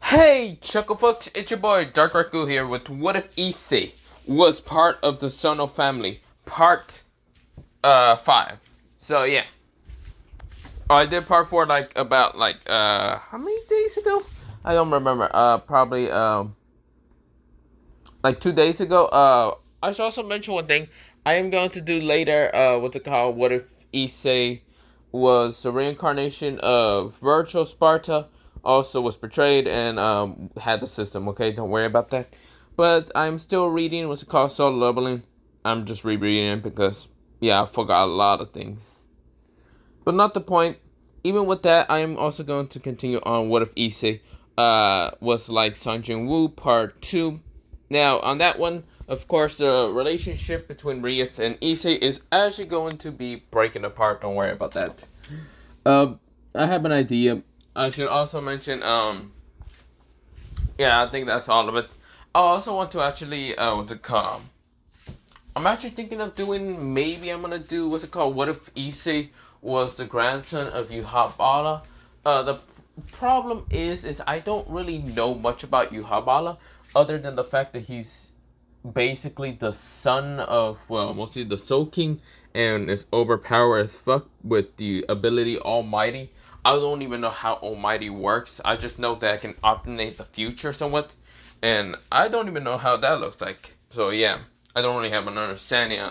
Hey, Chucklefucks, it's your boy Dark Raku here with What If Issei was part of the Sano family, part 5. So yeah, I did part 4 how many days ago? I don't remember. Probably like 2 days ago. I should also mention one thing. I am going to do later. What's it called? What if Issei was a reincarnation of virtual Sparta? Also was betrayed and had the system. Okay, don't worry about that. But I'm still reading what's it called, solo leveling. I'm just rereading it because I forgot a lot of things. But not the point. Even with that, I am also going to continue on What If Issei was like Sun Jin Woo Part 2. Now, on that one, of course, the relationship between Riot and Issei is actually going to be breaking apart. Don't worry about that. I have an idea. I should also mention, I think that's all of it. I also want to actually, I'm actually thinking of doing, maybe I'm gonna do, What If Issei was the grandson of Yuhabala? The problem is I don't really know much about Yuhabala, other than the fact that he's basically the son of, mostly the Soul King, and is overpowered as fuck with the ability Almighty. I don't even know how Almighty works. I just know that I can alternate the future somewhat, and I don't even know how that looks like. So yeah, I don't really have an understanding,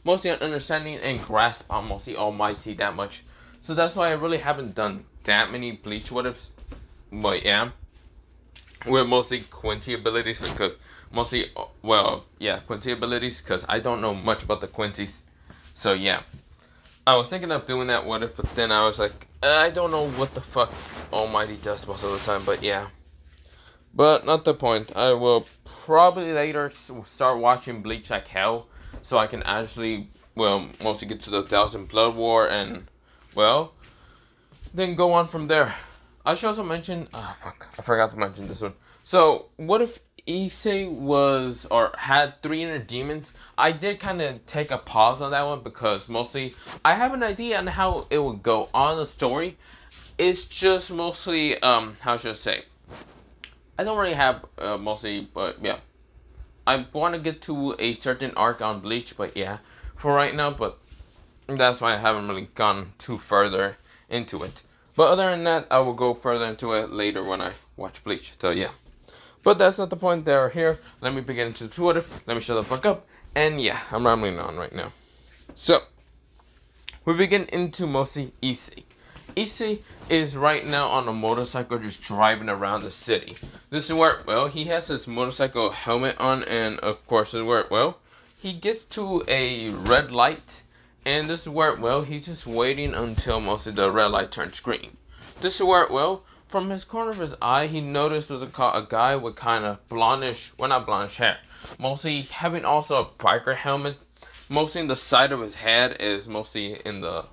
mostly an understanding and grasp on mostly Almighty that much. So that's why I really haven't done that many Bleach what ifs. But yeah, with mostly Quincy abilities because Quincy abilities because I don't know much about the Quincy's. So yeah, I was thinking of doing that what if, but then I was like, I don't know what the fuck Almighty does most of the time. But yeah, but not the point. I will probably later start watching Bleach like hell, so I can actually mostly get to the Thousand Blood War and then go on from there. I should also mention, I forgot to mention this one. So, what if Issei was, or had 300 demons? I did kind of take a pause on that one because mostly, I have an idea on how it would go on the story. It's just mostly, how should I say? I don't really have, mostly, but yeah. I want to get to a certain arc on Bleach, but yeah, for right now, but that's why I haven't really gone too further into it. But other than that, I will go further into it later when I watch Bleach. So yeah. But that's not the point. They're here. Let me begin into Twitter. Let me shut the fuck up. And yeah, I'm rambling on right now. So, we begin into mostly Issei. Issei is right now on a motorcycle just driving around the city. This is where, he has his motorcycle helmet on, and of course, this is where, he gets to a red light. And this is where, he's just waiting until mostly the red light turns green. This is where, from his corner of his eye, he noticed was a guy with kind of blondish, not blondish hair. Mostly having also a biker helmet. Mostly in the side of his head is mostly in the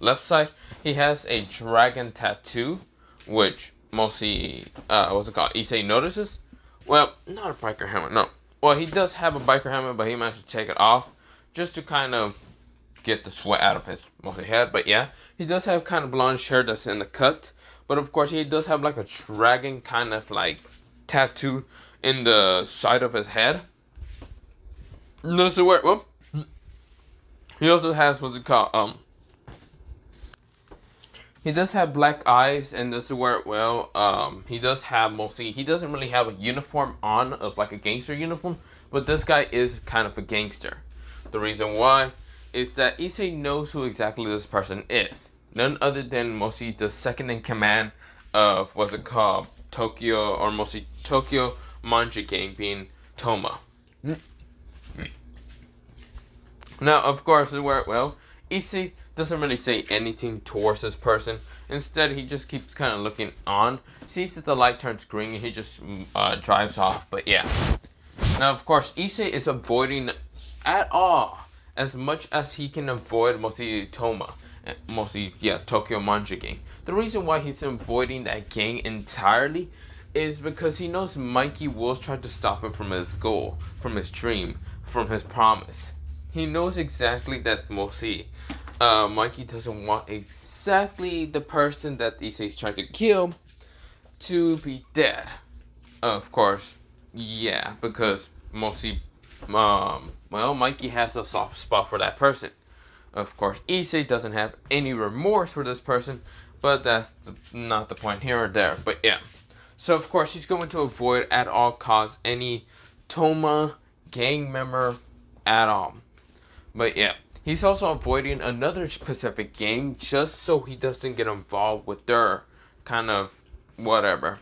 left side. He has a dragon tattoo, which mostly, Issei notices. Well, not a biker helmet, no. Well, he does have a biker helmet, but he managed to take it off just to kind of get the sweat out of his mostly head. But yeah, he does have kind of blonde hair that's in the cut. But of course, he does have like a dragon kind of like tattoo in the side of his head. No, so where, he also has he does have black eyes, and this is where he does have he doesn't really have a uniform on of like a gangster uniform, but this guy is kind of a gangster. The reason why is that Issei knows who exactly this person is. None other than mostly the second in command of Tokyo, or mostly Tokyo Manja Gang, being Toma. Now, of course, where Issei doesn't really say anything towards this person. Instead, he just keeps kind of looking on, sees that the light turns green, and he just drives off. But yeah. Now, of course, Issei is avoiding at all, as much as he can avoid mostly Toma, Tokyo Manja Gang. The reason why he's avoiding that gang entirely is because he knows Mikey will try to stop him from his goal, from his dream, from his promise. He knows exactly that Mikey doesn't want exactly the person that Issei's trying to kill, to be dead. Of course, yeah, because mostly, well, Mikey has a soft spot for that person. Of course, Issei doesn't have any remorse for this person, but that's not the point here or there. But yeah, so of course he's going to avoid at all costs any Toma gang member at all. But yeah, he's also avoiding another specific gang just so he doesn't get involved with their kind of whatever.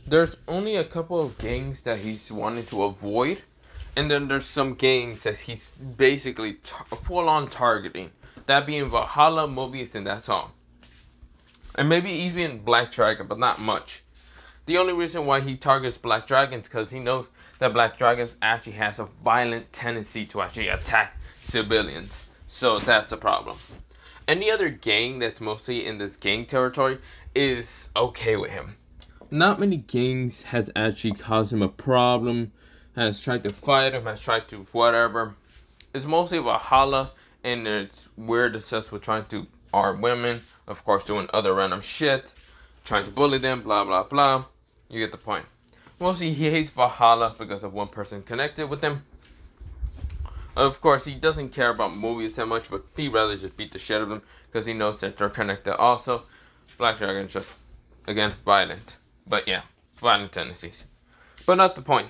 There's only a couple of gangs that he's wanting to avoid, and then there's some gangs that he's basically full on targeting. That being Valhalla, Mobius, and that's all. And maybe even Black Dragon, but not much. The only reason why he targets Black Dragons is because he knows that Black Dragons actually has a violent tendency to actually attack civilians. So that's the problem. Any other gang that's mostly in this gang territory is okay with him. Not many gangs has actually caused him a problem, has tried to fight him, has tried to whatever. It's mostly Valhalla, and it's weird obsessed with trying to arm women, of course doing other random shit, trying to bully them, blah blah blah. You get the point. Mostly he hates Valhalla because of one person connected with him. Of course, he doesn't care about movies that much, but he'd rather just beat the shit out of them because he knows that they're connected also. Black Dragon's just, again, violent. But yeah, violent tendencies. But not the point.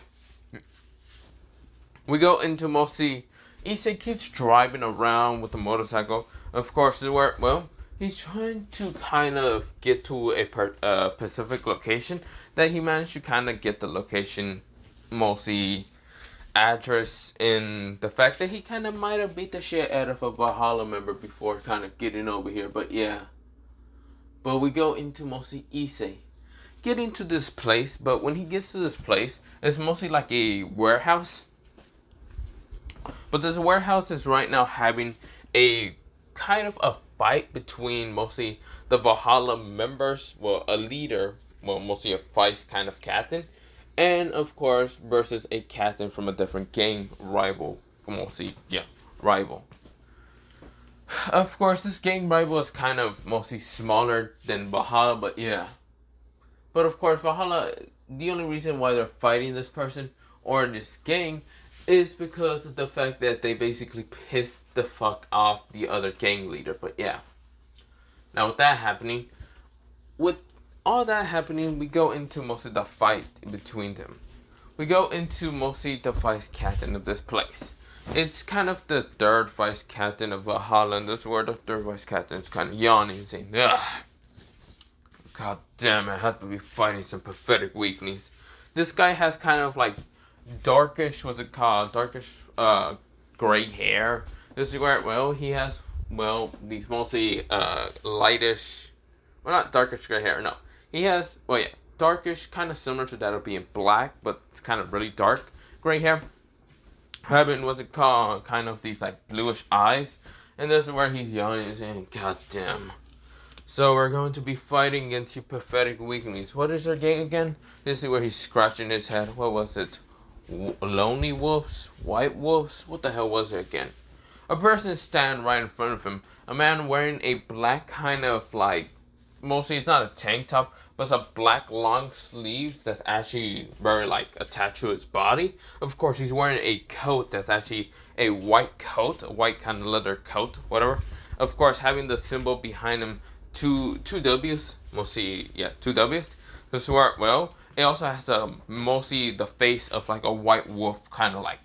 We go into mostly, Issei keeps driving around with the motorcycle. Of course, where, well, he's trying to kind of get to a specific location that he managed to kind of get the location mostly address in the fact that he kind of might have beat the shit out of a Valhalla member before kind of getting over here. But yeah. But we go into mostly Issei getting to this place. But when he gets to this place, it's mostly like a warehouse. But this warehouse is right now having a kind of a fight between mostly the Valhalla members, well, a leader, well, mostly a vice kind of captain, and of course versus a captain from a different gang rival, mostly, yeah, rival. Of course, this gang rival is kind of mostly smaller than Valhalla, but yeah. But of course, Valhalla, the only reason why they're fighting this person or this gang is because of the fact that they basically pissed the fuck off the other gang leader. But yeah. Now with all that happening, we go into mostly the fight between them. We go into mostly the vice captain of this place. It's kind of the third vice captain of Valhalla, and this is where the third vice captain is kind of yawning and saying, ugh, god damn it, I have to be fighting some pathetic weaklings. This guy has kind of like darkish, what's it called, darkish gray hair. This is where, well, he has, well, these mostly lightish, well, not darkish gray hair, no. He has, well, yeah, darkish, kind of similar to that of being black, but it's kind of really dark gray hair. Having, what's it called, kind of these like bluish eyes. And this is where he's yelling and saying, god damn. So we're going to be fighting against you pathetic weaklings. What is their gang again? This is where he's scratching his head. What was it? Lonely wolves? White wolves? What the hell was it again? A person is standing right in front of him. A man wearing a black kind of like, mostly it's not a tank top, but it's a black long sleeve that's actually very like attached to his body. Of course, he's wearing a coat that's actually a white coat, a white kind of leather coat, whatever. Of course, having the symbol behind him, two W's, mostly, yeah, two W's. This is where, well, it also has the mostly the face of like a white wolf, kind of like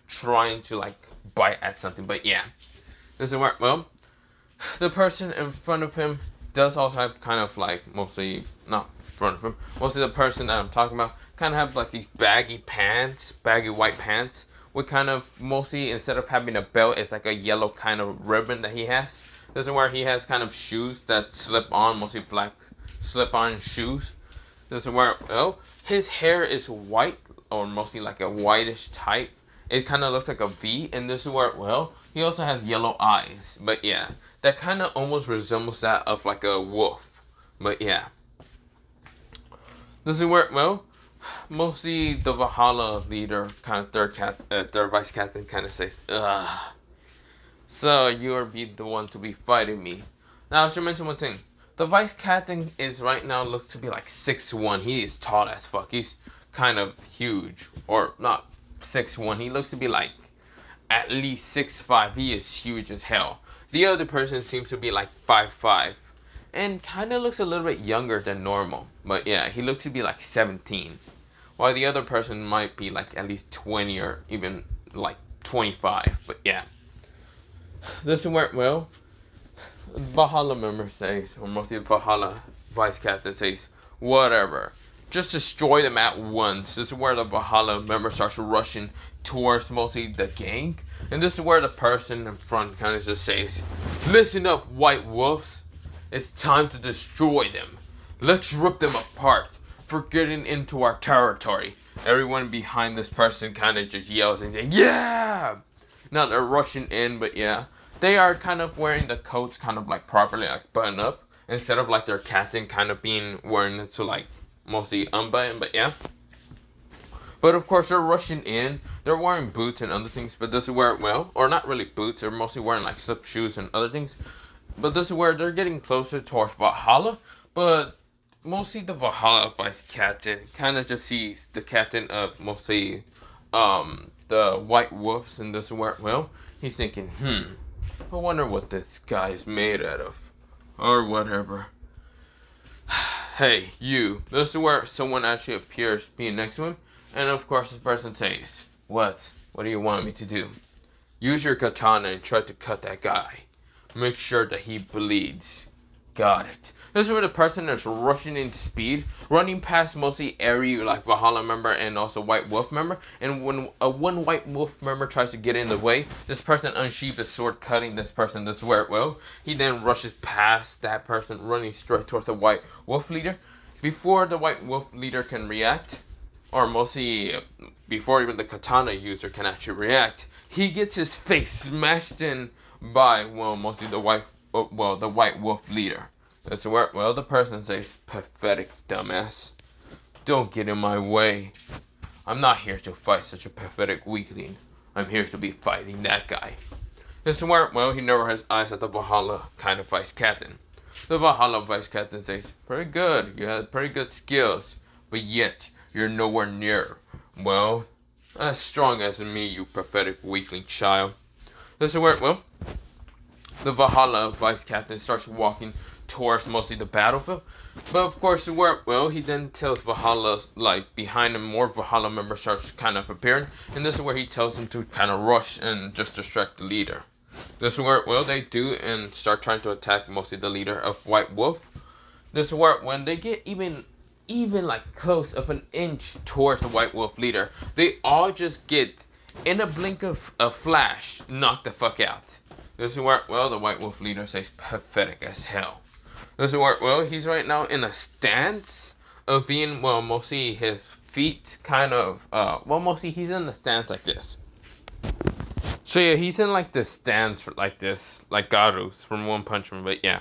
trying to like bite at something. But yeah, this is where, well, the person in front of him does also have kind of like mostly, not in front of him, mostly the person that I'm talking about kind of have like these baggy pants, baggy white pants, with kind of mostly, instead of having a belt, it's like a yellow kind of ribbon that he has. This is where he has kind of shoes that slip on, mostly black slip-on shoes. This is where, well, his hair is white, or mostly like a whitish type. It kind of looks like a V, and this is where, well, he also has yellow eyes. But yeah, that kind of almost resembles that of like a wolf. But yeah. This is where, well, mostly the Valhalla leader, kind of third vice captain, kind of says, ugh. So you'll be the one to be fighting me. Now I should mention one thing. The vice captain is right now looks to be like 6'1". He is tall as fuck. He's kind of huge, or not 6'1". He looks to be like at least 6'5". He is huge as hell. The other person seems to be like 5'5", and kind of looks a little bit younger than normal. But yeah, he looks to be like 17, while the other person might be like at least 20 or even like 25. But yeah, this went well. Valhalla member says, or mostly Valhalla vice captain says, whatever. Just destroy them at once. This is where the Valhalla member starts rushing towards mostly the gang. And this is where the person in front kind of just says, listen up, white wolves. It's time to destroy them. Let's rip them apart for getting into our territory. Everyone behind this person kind of just yells and says, yeah! Now they're rushing in, but yeah. They are kind of wearing the coats kind of like properly like buttoned up, instead of like their captain kind of being wearing it to like mostly unbuttoned, but yeah. But of course they're rushing in. They're wearing boots and other things, but this is where, well, or not really boots, they're mostly wearing like slip shoes and other things. But this is where they're getting closer towards Valhalla, but mostly the Valhalla vice captain kind of just sees the captain of mostly the white wolves, and this is where, well, he's thinking, I wonder what this guy is made out of. Or whatever. Hey, you. This is where someone actually appears being next to him. And of course this person says, what? What do you want me to do? Use your katana and try to cut that guy. Make sure that he bleeds. Got it. This is where the person is rushing in speed, running past mostly every like Valhalla member and also White Wolf member. And when one White Wolf member tries to get in the way, this person unsheathes his sword, cutting this person this way. Well, he then rushes past that person, running straight towards the White Wolf leader. Before the White Wolf leader can react, or mostly before even the katana user can actually react, he gets his face smashed in by, well, mostly the White Wolf leader. That's where, well, the person says, pathetic dumbass. Don't get in my way. I'm not here to fight such a pathetic weakling. I'm here to be fighting that guy. This is where, well, he never has eyes at the Valhalla kind of vice captain. The Valhalla vice captain says, pretty good. You had pretty good skills. But yet, you're nowhere near, well, as strong as me, you pathetic weakling child. This is where, well, the Valhalla vice captain starts walking towards mostly the battlefield. But of course, where, well, he then tells Valhalla, like, behind him, more Valhalla members starts kind of appearing. And this is where he tells them to kind of rush and just distract the leader. This is where, well, they do and start trying to attack mostly the leader of White Wolf. This is where, when they get even like close of an inch towards the White Wolf leader, they all just get, in a blink of a flash, knocked the fuck out. This is where, well, the White Wolf leader says, pathetic as hell. This is where, well, he's right now in a stance of being, well, mostly his feet kind of, well, mostly he's in the stance like this. So yeah, he's in like this stance like this, like Garu's from One Punch Man, but yeah.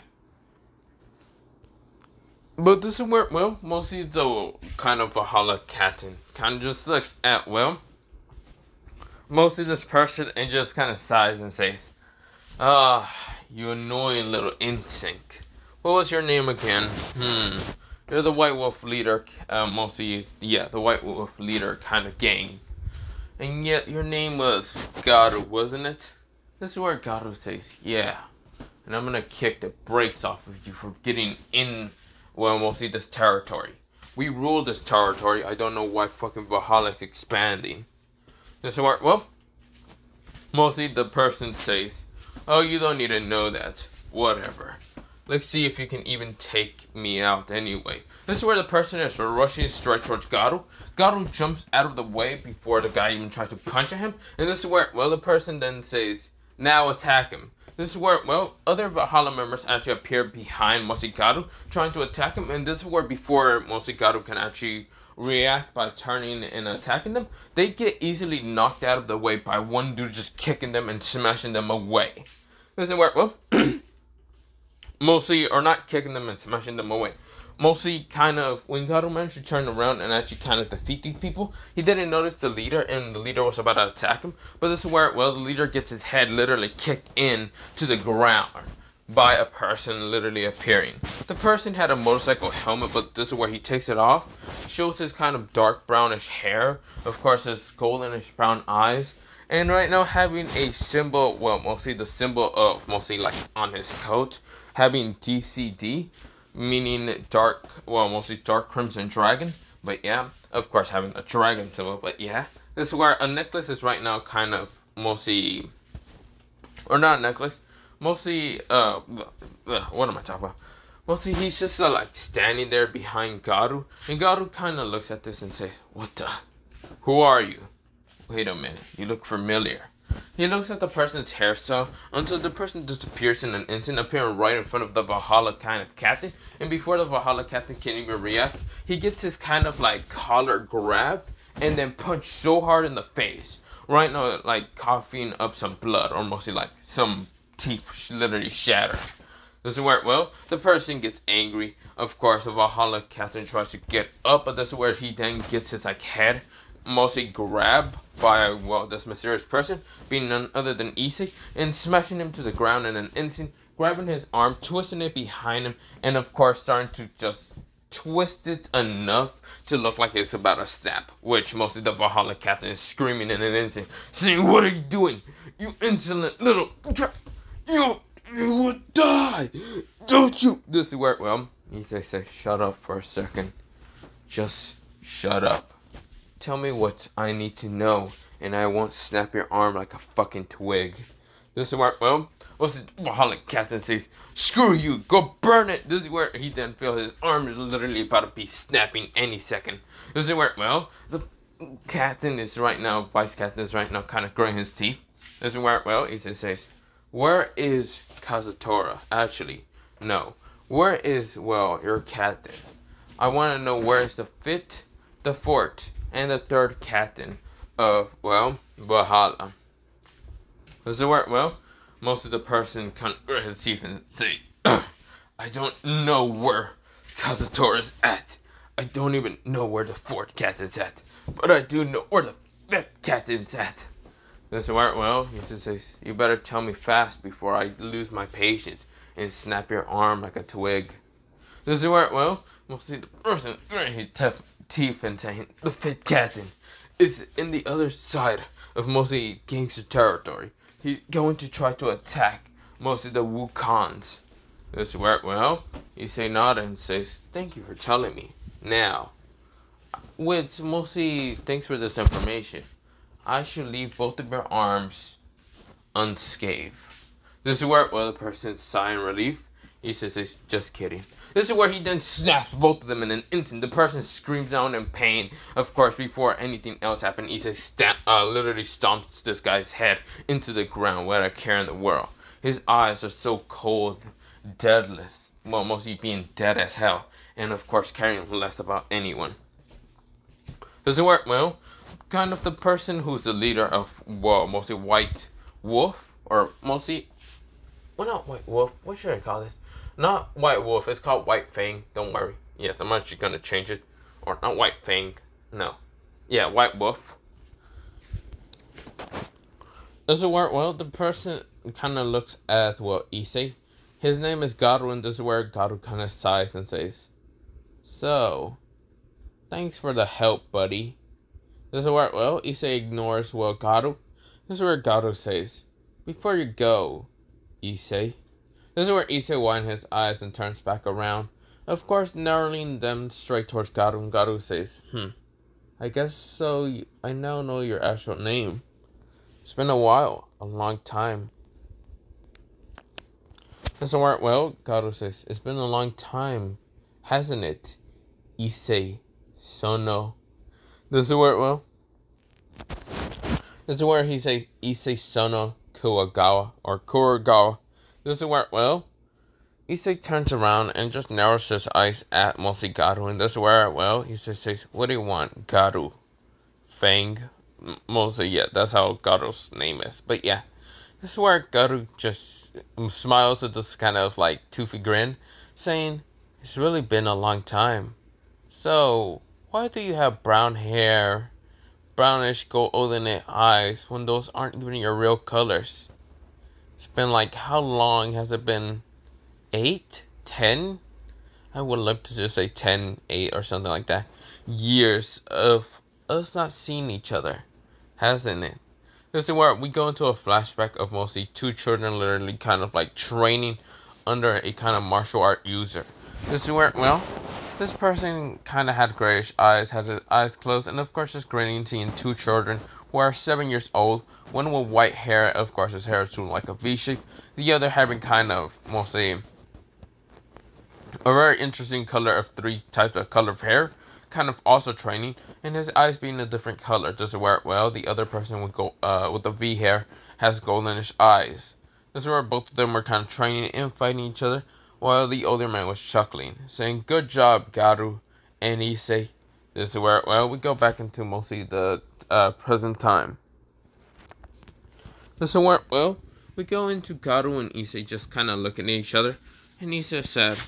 But this is where, well, mostly the kind of Valhalla captain kind of just looks at, well, mostly this person and just kind of sighs and says, you annoying little instinct. What was your name again? You're the White Wolf leader, mostly, yeah, the White Wolf leader kind of gang. And yet your name was Garu, wasn't it? This is where Garu says, yeah. And I'm gonna kick the brakes off of you for getting in, well, mostly this territory. We rule this territory. I don't know why fucking Valhalla is expanding. This is where, well, mostly the person says, oh, you don't need to know that. Whatever. Let's see if you can even take me out anyway. This is where the person is rushing straight towards Garu. Garu jumps out of the way before the guy even tries to punch at him. And this is where, well, the person then says, now attack him. This is where, well, other Valhalla members actually appear behind mostly Garu, trying to attack him. And this is where before mostly Garu can actually react by turning and attacking them, they get easily knocked out of the way by one dude just kicking them and smashing them away. This is where, well, mostly, or not kicking them and smashing them away. Mostly kind of, when Garu managed to turn around and actually kind of defeat these people, he didn't notice the leader and the leader was about to attack him. But this is where, well, the leader gets his head literally kicked in to the ground. by a person literally appearing. The person had a motorcycle helmet, but this is where he takes it off. Shows his kind of dark brownish hair. Of course, his goldenish brown eyes. And right now having a symbol, well, mostly the symbol of, mostly like on his coat, having DCD, meaning dark, well, mostly dark crimson dragon. But yeah, of course having a dragon symbol, but yeah. This is where a necklace is right now kind of mostly, or not a necklace, mostly, what am I talking about? Mostly he's just like standing there behind Garu, and Garu kind of looks at this and says, "What the? Who are you? Wait a minute, you look familiar." He looks at the person's hairstyle until the person disappears in an instant, appearing right in front of the Valhalla kind of captain. And before the Valhalla captain can even react, he gets his kind of like collar grabbed and then punched so hard in the face. Right now, like coughing up some blood, or mostly like some teeth literally shatter. This is where, well, the person gets angry. Of course, the Valhalla captain tries to get up, but this is where he then gets his like head mostly grabbed by, well, this mysterious person, being none other than Issei, and smashing him to the ground in an instant, grabbing his arm, twisting it behind him, and of course starting to just twist it enough to look like it's about to snap, which mostly the Valhalla captain is screaming in an instant, saying, "What are you doing? You insolent little... You will die! Don't you..." This is where, well, Issei says, "Shut up for a second. Just shut up. Tell me what I need to know, and I won't snap your arm like a fucking twig." This is where, well, what's the Valhalla captain says, "Screw you, go burn it." This is where he then feels his arm is literally about to be snapping any second. This is where, well, the captain is right now, vice captain is right now kind of growing his teeth. This is where, well, he just says, "Where is Kazutora? Actually, no. Where is, well, your captain? I want to know where is the fifth, the fourth, and the third captain of, well, Valhalla." This is where, well, most of the person kind of grit his teeth and say, "I don't know where Kazutora is at. I don't even know where the fourth captain's at. But I do know where the fifth captain's at." This is where, well, he just says, "You better tell me fast before I lose my patience and snap your arm like a twig." This is where, well, mostly the person gritting his teeth and saying, "The fifth captain is in the other side of mostly gangster territory. He's going to try to attack mostly the Wukons." This is where, well, Issei nods and says, "Thank you for telling me. Now, with mostly thanks for this information, I should leave both of your arms unscathed." This is where, well, the person sighing relief. He says, "Just kidding." This is where he then snaps both of them in an instant. The person screams out in pain. Of course, before anything else happened, he says, literally stomps this guy's head into the ground without a care in the world. His eyes are so cold, deadless, well, mostly being dead as hell, and of course caring less about anyone. This is where, well, kind of the person who's the leader of, well, mostly White Wolf, or mostly, well, not White Wolf, what should I call this? Not White Wolf, it's called White Fang, don't worry. Yes, I'm actually gonna change it. Or not White Fang, no. Yeah, White Wolf. This is where, well, the person kind of looks at, well, Issei. His name is Garu, and this is where Garu kind of sighs and says, "So, thanks for the help, buddy." This is where, well, Issei ignores, well, Garu. This is where Garu says, "Before you go, Issei." This is where Issei widens his eyes and turns back around, of course narrowing them straight towards Garu, and Garu says, "I guess so. I now know your actual name. It's been a while, a long time." This is where, well, Garu says, "It's been a long time, hasn't it, Issei Sano?" This is where, well, this is where he says Issei Sano Kuwagawa, or Kuragawa. This is where, well, Issei turns around and just narrows his eyes at mostly Garu, and this is where, well, he just says, "What do you want, Garu? Fang?" Mostly, yeah, that's how Garu's name is. But yeah, this is where Garu just smiles with this kind of like toothy grin, saying, "It's really been a long time. So, why do you have brown hair, brownish golden eyes, when those aren't even your real colors? It's been like, how long has it been 8, 10. I would love to just say 10, 8 or something like that. Years of us not seeing each other, hasn't it? This is where we go into a flashback of mostly two children literally kind of like training under a kind of martial art user. This is where, well, this person kind of had grayish eyes, had his eyes closed, and of course just grinning, seeing two children who are 7 years old. One with white hair, of course his hair is doing like a V shape. The other having kind of mostly a very interesting color of three types of color of hair, kind of also training, and his eyes being a different color. Just where, well, the other person with the V hair has goldenish eyes. This is where both of them were kind of training and fighting each other, while the older man was chuckling, saying, "Good job, Garu and Issei." This is where, well, we go back into mostly the present time. This is where, well, we go into Garu and Issei just kind of looking at each other, and Issei said,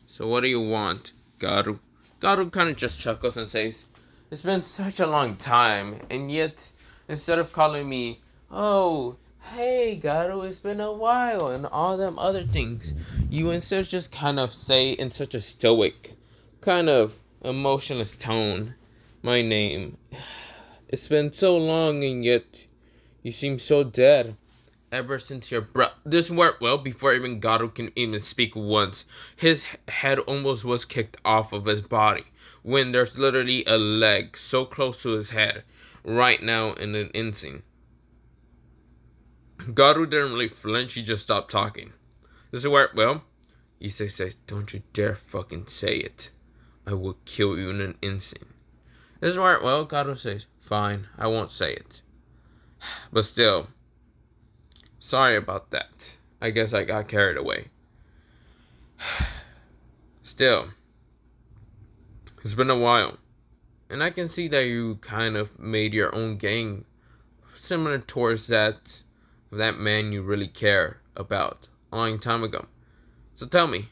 "So what do you want, Garu?" Garu kind of just chuckles and says, "It's been such a long time, and yet, instead of calling me, 'Oh, hey, Garu, it's been a while,' and all them other things, you instead just kind of say in such a stoic, kind of emotionless tone, 'My name. It's been so long, and yet you seem so dead. Ever since your this worked well before even Garu can even speak once. His head almost was kicked off of his body when there's literally a leg so close to his head right now in an instant. Garu didn't really flinch, he just stopped talking. This is where, well, Issei says, "Don't you dare fucking say it. I will kill you in an instant." This is where, well, Garu says, "Fine, I won't say it. But still, sorry about that. I guess I got carried away. Still, it's been a while. And I can see that you kind of made your own gang similar towards that of that man you really care about a long time ago. So tell me,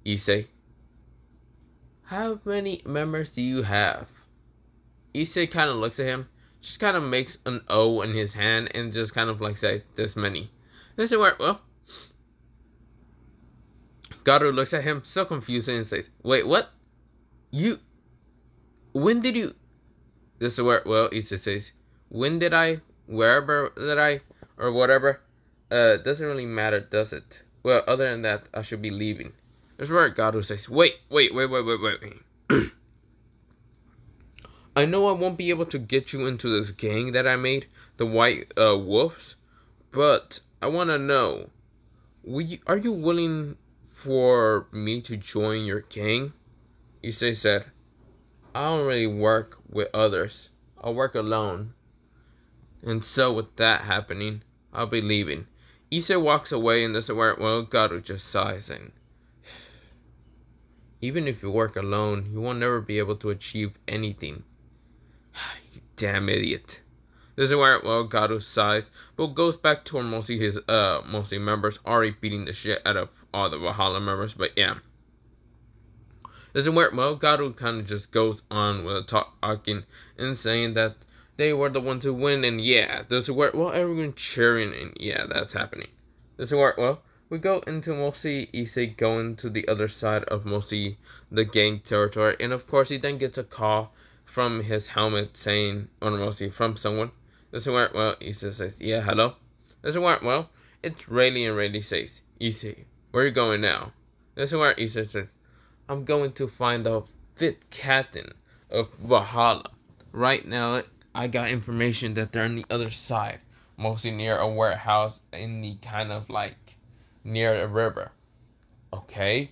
Issei, how many members do you have?" Issei kind of looks at him, just kind of makes an O in his hand, and just kind of like says, "This many." This is where, well, Garu looks at him, so confused, and says, "Wait, what? When did you?" This is where, well, Issei says, "When did I, wherever did I, or whatever, doesn't really matter, does it? Well, other than that, I should be leaving." This is where Garu says, wait. "I know I won't be able to get you into this gang that I made, the White Wolves, but I want to know, are you willing for me to join your gang?" Issei said, "I don't really work with others. I work alone." And so with that happening, I'll be leaving. Issei walks away, and this is where, well, Garu just sighs and, "Even if you work alone, you will never be able to achieve anything. You damn idiot." This is where, well, Garu sighs, but goes back to mostly his mostly members already beating the shit out of all the Valhalla members. But yeah, this is where, well, Garu kind of just goes on with talking and saying that they were the ones who win, and yeah, this is where, well, everyone cheering, and yeah, that's happening. This is where, well, we go into mostly Issei going to the other side of mostly the gang territory, and of course he then gets a call from his helmet saying, or mostly from someone. This is where, well, Issei says, "Yeah, hello?" This is where, well, it's Rayleigh, and Rayleigh says, "Issei, where are you going now?" This is where Issei says, "I'm going to find the 5th captain of Valhalla. Right now, I got information that they're on the other side, mostly near a warehouse in the kind of like near a river." "Okay,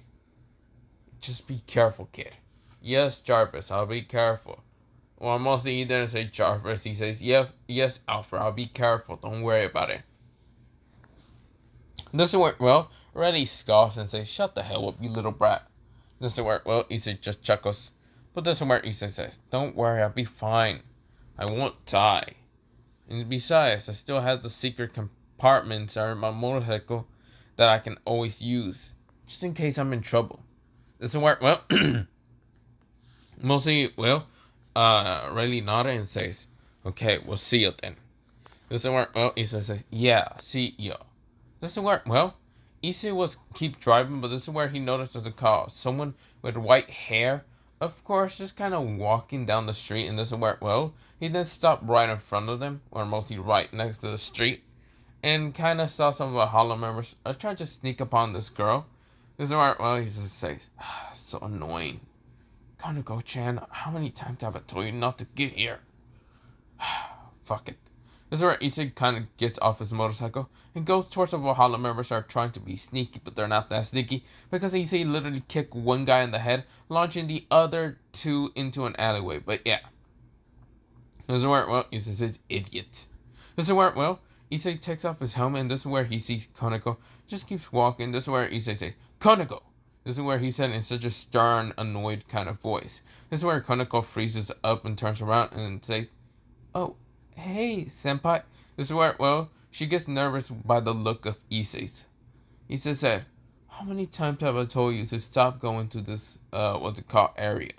just be careful, kid." "Yes, Jarvis, I'll be careful." Well, mostly he didn't say Jarvis. He says, yes, Alfred, I'll be careful. Don't worry about it." This is where, well, Reddy scoffs and says, "Shut the hell up, you little brat." This is where, well, Issei just chuckles. But this is where Issei says, "Don't worry, I'll be fine. I won't die. And besides, I still have the secret compartments in my motorcycle that I can always use, just in case I'm in trouble." This is where, well, mostly, well, Rayleigh nodded and says, "Okay, we'll see you then." This is where, well, Issei says, "Yeah, see you." This is where, well, Issei was keep driving, but this is where he noticed there's a car. Someone with white hair, of course, just kind of walking down the street, and this is where, well, he then stopped right in front of them, or mostly right next to the street, and kind of saw some of the Hollow members trying to sneak upon this girl. This is where, well, he just says, so annoying. Kaneko-chan, how many times have I told you not to get here? Fuck it. This is where Issei kind of gets off his motorcycle and goes towards the Valhalla members who are trying to be sneaky, but they're not that sneaky because Issei literally kicked one guy in the head, launching the other two into an alleyway. But yeah. This is where, well, Issei says, idiot. This is where, well, Issei takes off his helmet, and this is where he sees Kaneko. Just keeps walking. This is where Issei says, Kaneko! This is where he said in such a stern, annoyed kind of voice. This is where Kaneko freezes up and turns around and says, oh, hey, senpai. This is where, well, she gets nervous by the look of Issei's. Issei said, how many times have I told you to stop going to this, what's it called, area?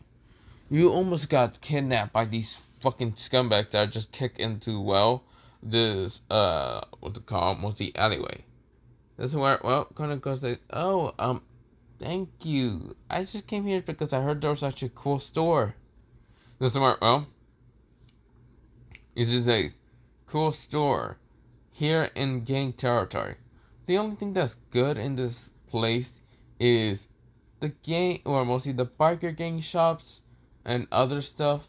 You almost got kidnapped by these fucking scumbags that just kicked into, well, this, what's it called, mostly alleyway. This is where, well, Kaneko says, oh, thank you. I just came here because I heard there was such a cool store. This is where, well, Issei says, cool store. Here in gang territory. The only thing that's good in this place is the gang, or mostly the biker gang shops and other stuff.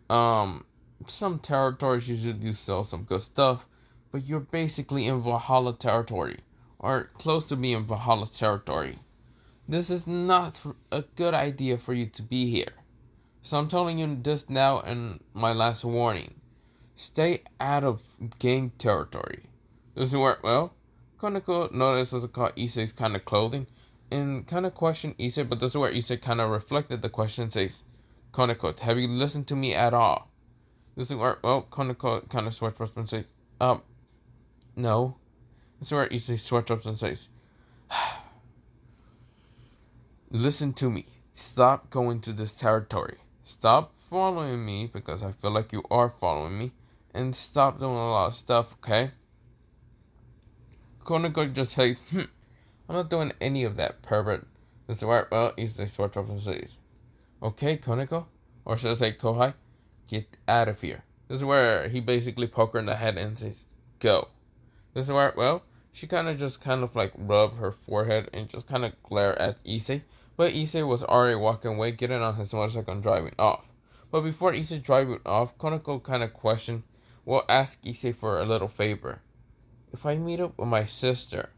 Some territories usually do sell some good stuff, but you're basically in Valhalla territory, or close to being Valhalla territory. This is not a good idea for you to be here. So I'm telling you this now and my last warning. Stay out of gang territory. This is where, well, Kaneko noticed what's called Issei's kind of clothing and kind of questioned Issei, but this is where Issei kind of reflected the question and says, Kaneko, have you listened to me at all? This is where, well, Kaneko kind of switches up and says, no. This is where Issei switches up and says, listen to me. Stop going to this territory. Stop following me because I feel like you are following me. And stop doing a lot of stuff, okay? Kaneko just says, I'm not doing any of that, pervert. This is where, well, Issei switches up and says, okay, Kaneko? Or should I say, Kohai? Get out of here. This is where he basically poked her in the head and says, go. This is where, well, she kind of like rubbed her forehead and just kind of glare at Issei. But Issei was already walking away, getting on his motorcycle and driving off. But before Issei driving off, Kaneko kind of questioned, well, ask Issei for a little favor. If I meet up with my sister,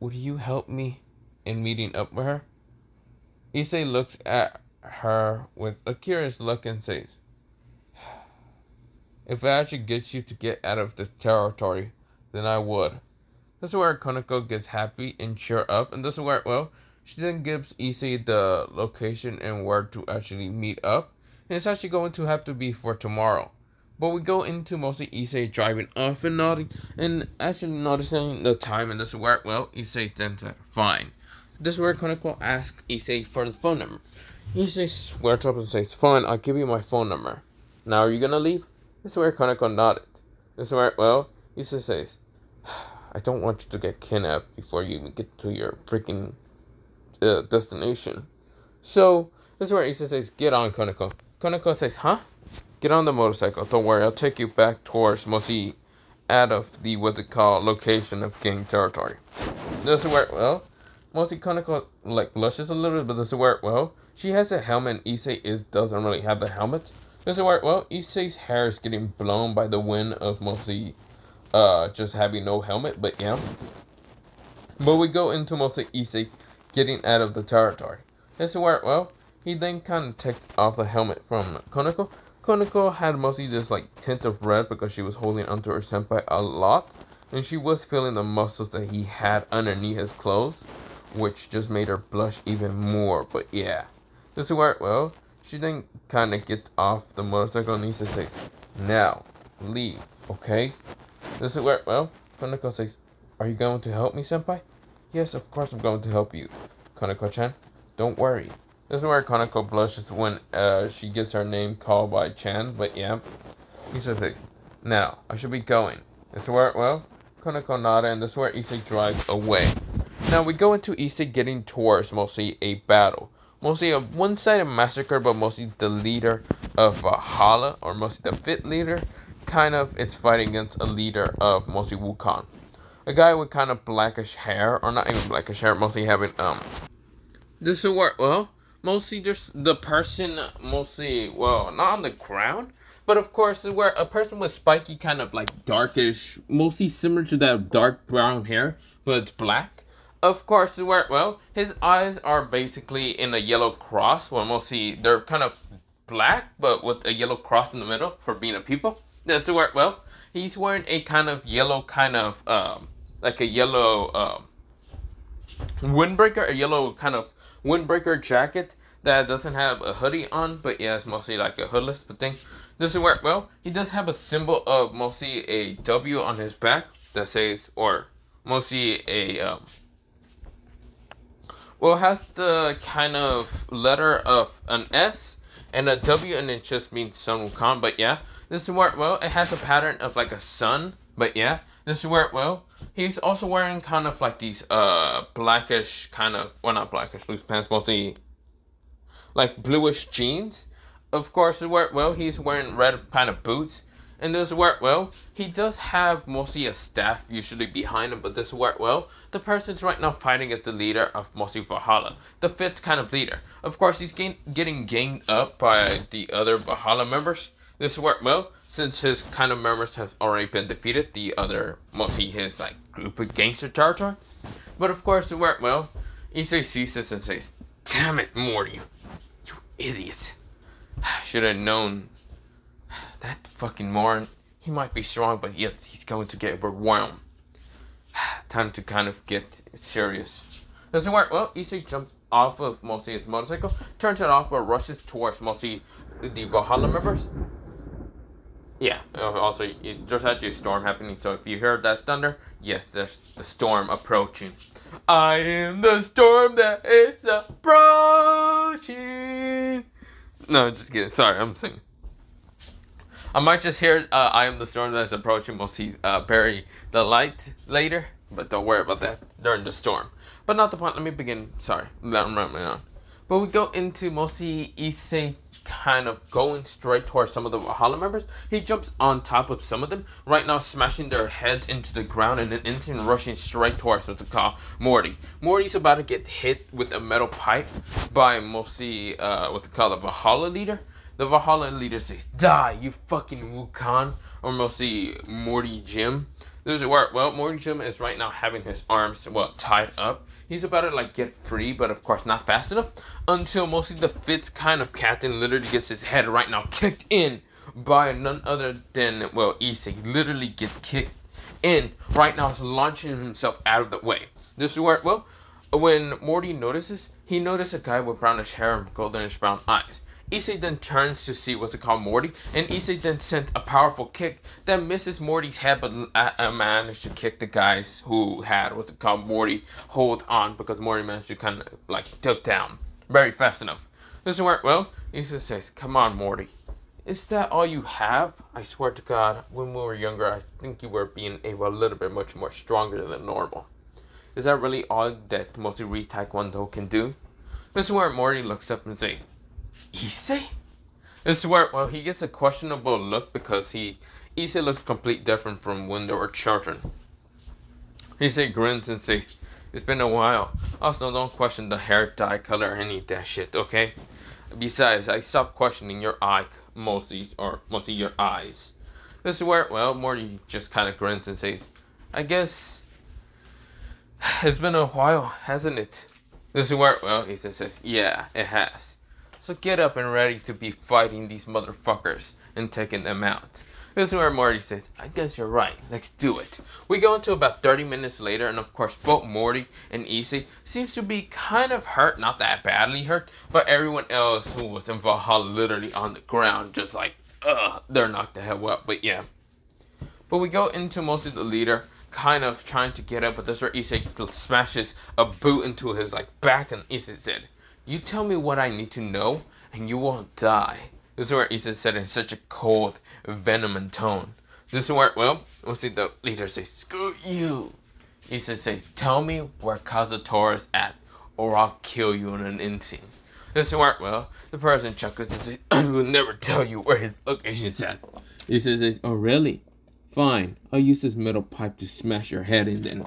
would you help me in meeting up with her? Issei looks at her with a curious look and says, if it actually gets you to get out of this territory, then I would. This is where Kaneko gets happy and cheer up, and this is where, well, she then gives Issei the location and where to actually meet up, and it's actually going to have to be for tomorrow. But we go into mostly Issei driving off and nodding, and actually noticing the time, and this is where, well, Issei then said, fine. This is where Kaneko asks Issei for the phone number. Issei swears up and says, fine, I'll give you my phone number. Now are you gonna leave? This is where Kaneko nodded. This is where, well, Issei says, I don't want you to get kidnapped before you even get to your freaking destination. So, this is where Issei says, get on, Kaneko. Kaneko says, huh? Get on the motorcycle. Don't worry, I'll take you back towards mostly out of the, what they call, location of gang territory. This is where, well, mostly Kaneko, like, blushes a little bit, but this is where, well, she has a helmet and Issei doesn't really have the helmet. This is where, well, Issei's hair is getting blown by the wind of mostly, just having no helmet, but yeah. But we go into mostly Issei getting out of the territory. This is where, well, he then kind of takes off the helmet from Kaneko. Kaneko had mostly this like tint of red because she was holding onto her senpai a lot, and she was feeling the muscles that he had underneath his clothes, which just made her blush even more. But yeah, this is where, well, she then kind of gets off the motorcycle and Issei says, now leave, okay? This is where, well, Kaneko says, are you going to help me, senpai? Yes, of course I'm going to help you, Kaneko-chan. Don't worry. This is where Kaneko blushes when she gets her name called by Chan, but yeah. He says, now, I should be going. This is where, well, Kaneko nodded, and this is where Issei drives away. Now we go into Issei getting towards mostly a battle. Mostly a one-sided massacre, but mostly the leader of Valhalla, or mostly the fifth leader, kind of is fighting against a leader of mostly Wukong. A guy with kind of blackish hair, or not even blackish hair, mostly having, this will work well. Mostly just the person, mostly, well, not on the ground, but of course, where a person with spiky, kind of like darkish, mostly similar to that dark brown hair, but it's black. Of course, where, well, his eyes are basically in a yellow cross, well, mostly they're kind of black, but with a yellow cross in the middle for being a people. That's to where, well, he's wearing a kind of yellow, kind of, like a yellow, windbreaker, a yellow kind of windbreaker jacket that doesn't have a hoodie on, but yeah, it's mostly like a hoodless thing. This is where, well, he does have a symbol of mostly a W on his back that says, or mostly a, well, it has the kind of letter of an S and a W, and it just means Sun Wukong. But yeah, this is where, well, it has a pattern of like a sun. But yeah, this is where, well, he's also wearing kind of like these blackish kind of, well, not blackish, loose pants, mostly like bluish jeans. Of course, where, well, he's wearing red kind of boots. And this is where, well, he does have mostly a staff usually behind him, but this is where, well, the person's right now fighting as the leader of mostly Valhalla, the fifth kind of leader. Of course, he's getting ganged up by the other Valhalla members. This is where, well, since his kind of members have already been defeated, the other, mostly his, like, group of gangster Jar Jar. But of course, where, well, Issei sees this and says, "Damn it, Morty, you idiot. Should have known. That fucking moron, he might be strong, but yet he's going to get overwhelmed. Time to kind of get serious." Doesn't work. Well, Issei jumps off of mostly his motorcycle, turns it off, but rushes towards mostly the Valhalla members. Yeah, also, there's actually a storm happening, so if you hear that thunder, yes, there's the storm approaching. I am the storm that is approaching. No, just kidding. Sorry, I'm singing. I might just hear I am the storm that is approaching. We'll see bury the light later, but don't worry about that during the storm. But not the point. Let me begin. Sorry, I'm rambling on. But we go into mostly Issei kind of going straight towards some of the Valhalla members. He jumps on top of some of them, right now smashing their heads into the ground, and then instant rushing straight towards what's called Morty. Morty's about to get hit with a metal pipe by mostly what's called the Valhalla leader. The Valhalla leader says, "Die, you fucking Wukong," or mostly Morty Jim. This is where, well, Morty Jim is right now having his arms, well, tied up. He's about to, like, get free, but of course not fast enough, until mostly the fifth kind of captain literally gets his head right now kicked in by none other than, well, Issei. Literally gets kicked in right now, is launching himself out of the way. This is where, well, when Morty notices, he notices a guy with brownish hair and goldenish brown eyes. Issei then turns to see what's it called Morty, and Issei then sent a powerful kick that misses Morty's head, but managed to kick the guys who had what's it called Morty hold on, because Morty managed to kind of like tilt down very fast enough. This is where, well, Issei says, "Come on, Morty. Is that all you have? I swear to God, when we were younger, I think you were being a little bit much more stronger than normal. Is that really all that mostly Taekwondo can do?" This is where Morty looks up and says, "Issei?" This is where, well, he gets a questionable look because Issei looks completely different from when they were children. Issei grins and says, "It's been a while. Also, don't question the hair dye color or any of that shit, okay? Besides, I stopped questioning your eye, mostly your eyes." This is where, well, Morty just kind of grins and says, "I guess it's been a while, hasn't it?" This is where, well, Issei says, "Yeah, it has. So get up and ready to be fighting these motherfuckers and taking them out." This is where Morty says, "I guess you're right. Let's do it." We go into about 30 minutes later, and of course both Morty and Issei seems to be kind of hurt, not that badly hurt, but everyone else who was in Valhalla literally on the ground, just like, they're knocked the hell up, but yeah. But we go into mostly the leader kind of trying to get up, but this is where Issei smashes a boot into his like back, and Issei said, "You tell me what I need to know, and you won't die." This is where Issei said in such a cold, venomous tone. This is where, well, we'll see the leader say, "Screw you. Issei says, tell me where Kazutora is at, or I'll kill you in an instant. This work well. The person chuckles and says, I will never tell you where his location is at. Issei says, oh really? Fine, I'll use this metal pipe to smash your head in then.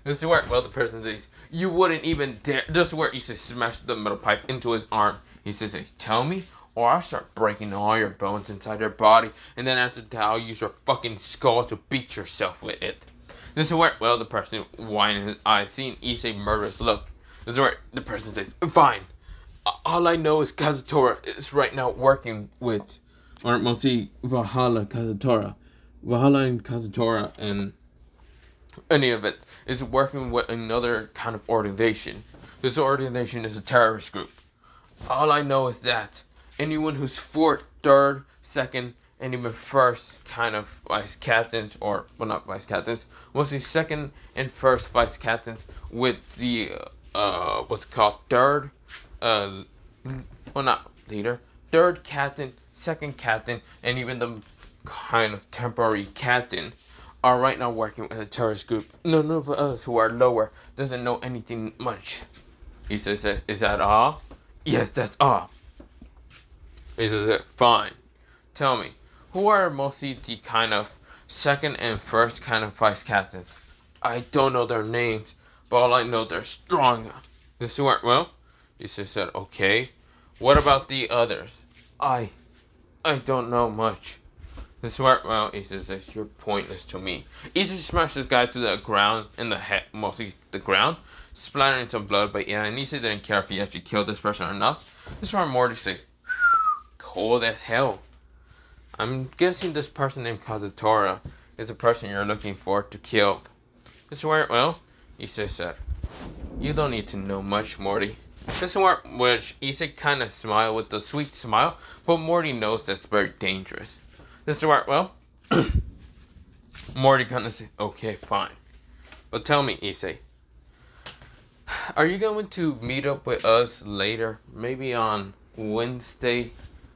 This work well. The person says, you wouldn't even dare. This work. Issei smash the metal pipe into his arm. He says, tell me, or I'll start breaking all your bones inside your body, and then after that I'll use your fucking skull to beat yourself with it. This is where, well, the person whining his eyes, seeing Issei murderous look. This is where the person says, fine. All I know is Kazutora is right now working with, or mostly Valhalla Kazutora. Valhalla and Kazutora and any of it is working with another kind of organization. This organization is a terrorist group. All I know is that anyone who's fourth, third, second, and even first kind of vice captains, or well, not vice captains, mostly second and first vice captains with the what's called third, well, not leader, third captain, second captain, and even the kind of temporary captain are right now working with a terrorist group. None of us who are lower doesn't know anything much. He says, is that all? Yes, that's all. He says, fine. Tell me, who are mostly the kind of second and first kind of vice captains? I don't know their names, but all I know they're strong. This work well? He said, okay. What about the others? I don't know much. This work well, he says, you're pointless to me. Issei smashed this guy to the ground, in the head, mostly the ground, splattering some blood, but yeah, and Issei didn't care if he actually killed this person or not. This is where Morty says, cold as hell. I'm guessing this person named Kazutora is the person you're looking for to kill. This is where, well, Issei said, you don't need to know much, Morty. This is where, which Issei kind of smiled with a sweet smile, but Morty knows that's very dangerous. This is where, well, Morty kind of says, okay, fine. But tell me, Issei, are you going to meet up with us later? Maybe on Wednesday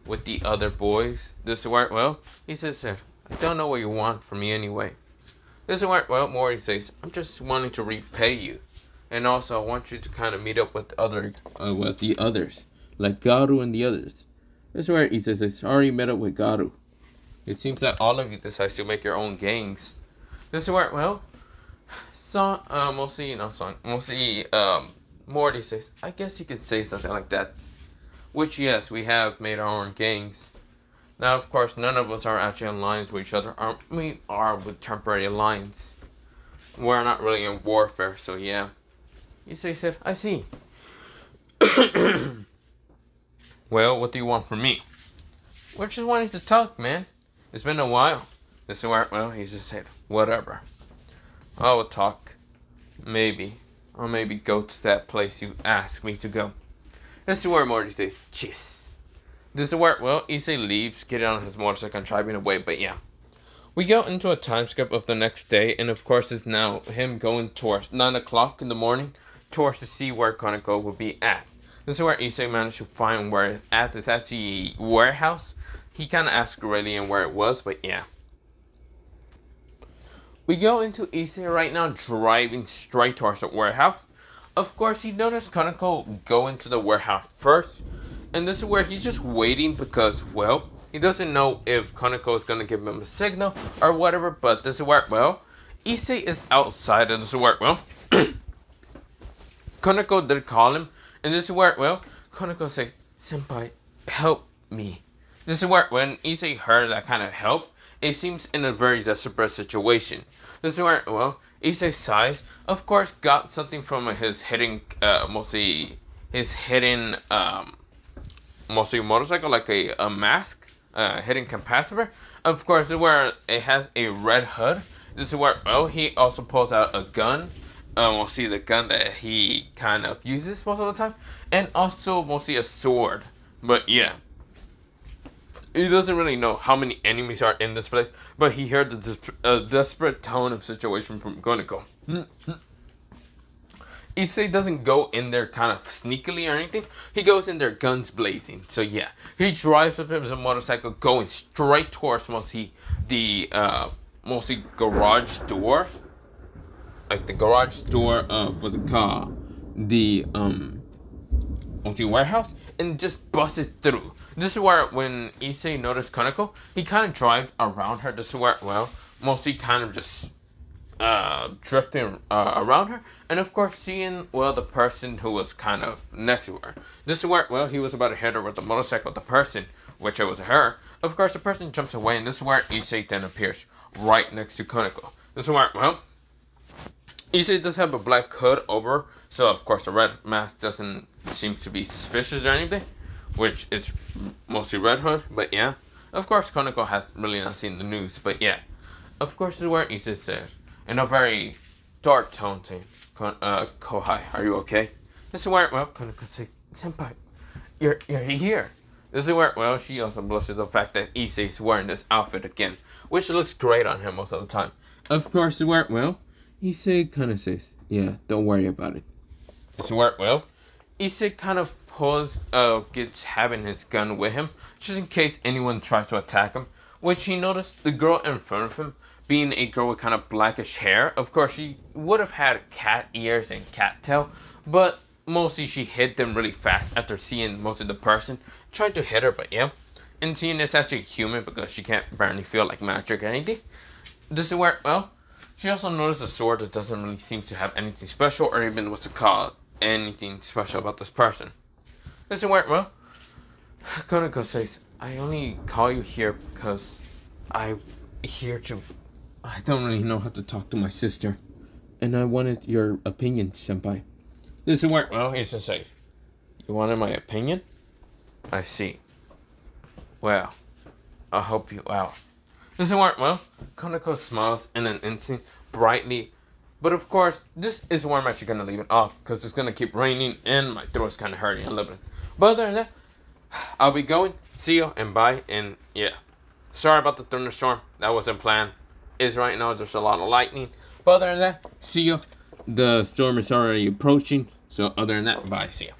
with the other boys? This is where, well, Issei said, I don't know what you want from me anyway. This is where, well, Morty says, I'm just wanting to repay you. And also, I want you to kind of meet up with the others, like Garu and the others. This is where Issei says, I already met up with Garu. It seems that all of you decide to make your own gangs. This is where, well, mostly Morty says, I guess you could say something like that. Which, yes, we have made our own gangs. Now, of course, none of us are actually in lines with each other. We are with temporary alliance. We're not really in warfare, so yeah. Issei said, I see. Well, what do you want from me? We're just wanting to talk, man. It's been a while. This is where, well, he just said, whatever. I will talk. Maybe. Or maybe go to that place you asked me to go. This is where Morty says, cheers. This is where, well, Issei leaves, getting on his motorcycle and driving away, but yeah. We go into a time skip of the next day, and of course it's now him going towards 9 o'clock in the morning towards to see where Koneko will be at. This is where Issei managed to find where it's at. It's actually a warehouse. He kind of asked Aurelian where it was, but yeah. We go into Issei right now, driving straight towards the warehouse. Of course, he noticed Koneko go into the warehouse first. And this is where he's just waiting because, well, he doesn't know if Koneko is going to give him a signal or whatever. But this is where, well, Issei is outside and this is where, well, Koneko did call him. And this is where, well, Koneko says, Senpai, help me. This is where, when Issei heard that kind of help, it seems in a very desperate situation. This is where, well, Issei sighs, of course, got something from his hidden, mostly motorcycle, like a mask, hidden capacitor. Of course, this is where it has a red hood. This is where, well, he also pulls out a gun. We'll see the gun that he kind of uses most of the time. And also, mostly a sword. But yeah. He doesn't really know how many enemies are in this place, but he heard the desperate tone of situation from Koneko. Issei doesn't go in there kind of sneakily or anything. He goes in there guns blazing. So yeah, he drives up his motorcycle going straight towards mostly the garage door. like the garage door of what's it called, the of the warehouse, and just busted through. This is where when Issei noticed Koneko, he kind of drives around her. This is where, well, mostly kind of just drifting around her, and of course seeing, well, the person who was kind of next to her. This is where, well, he was about to hit her with the motorcycle. The person, which it was her, of course the person jumps away, and this is where Issei then appears right next to Koneko. This is where, well, Issei does have a black hood over, so of course the red mask doesn't seem to be suspicious or anything, which is mostly red hood, but yeah. Of course Koneko has really not seen the news, but yeah. Of course this is where Issei says, in a very dark tone, saying, Kohai, are you okay? This is where, well, Koneko says, Senpai, you're here. This is where, well, she also blushes the fact that Issei is wearing this outfit again, which looks great on him most of the time. Of course, this is where, well, Issei kind of says, yeah, don't worry about it. This is where, well, Issei kind of gets having his gun with him, just in case anyone tries to attack him, which he noticed the girl in front of him, being a girl with kind of blackish hair. Of course, she would have had cat ears and cat tail, but mostly she hid them really fast after seeing most of the person tried to hit her, but yeah. And seeing it's actually human because she can't barely feel like magic or anything. This is where, well, she also noticed a sword that doesn't really seem to have anything special, or even what's it called, anything special about this person. This is where, well, Koneko says, I only call you here because I don't really know how to talk to my sister, and I wanted your opinion, senpai. This is where, well, he's just like, you wanted my opinion? I see. Well, I'll help you out. This is where, well, Koneko smiles in an instant, brightly, but of course, this is where I'm actually going to leave it off, because it's going to keep raining, and my throat's kind of hurting a little bit. But other than that, I'll be going. See you, and bye, and yeah. Sorry about the thunderstorm. That wasn't planned. Is right now there's a lot of lightning. But other than that, see you. The storm is already approaching. So other than that, bye. See you.